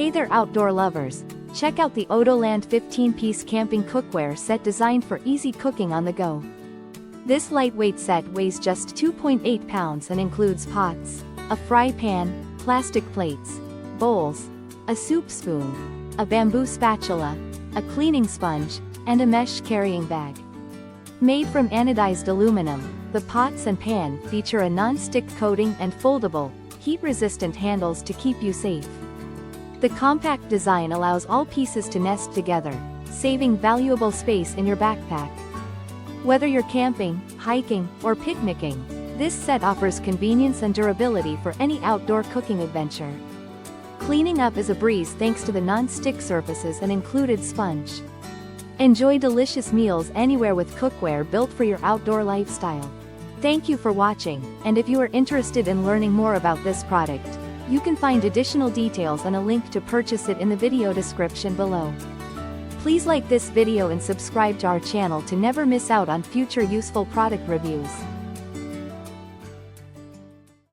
Hey there outdoor lovers! Check out the Odoland 15-piece camping cookware set designed for easy cooking on the go. This lightweight set weighs just 2.8 pounds and includes pots, a fry pan, plastic plates, bowls, a soup spoon, a bamboo spatula, a cleaning sponge, and a mesh carrying bag. Made from anodized aluminum, the pots and pan feature a non-stick coating and foldable, heat-resistant handles to keep you safe. The compact design allows all pieces to nest together, saving valuable space in your backpack. Whether you're camping, hiking, or picnicking, this set offers convenience and durability for any outdoor cooking adventure. Cleaning up is a breeze thanks to the non-stick surfaces and included sponge. Enjoy delicious meals anywhere with cookware built for your outdoor lifestyle. Thank you for watching, and if you are interested in learning more about this product, you can find additional details and a link to purchase it in the video description below. Please like this video and subscribe to our channel to never miss out on future useful product reviews.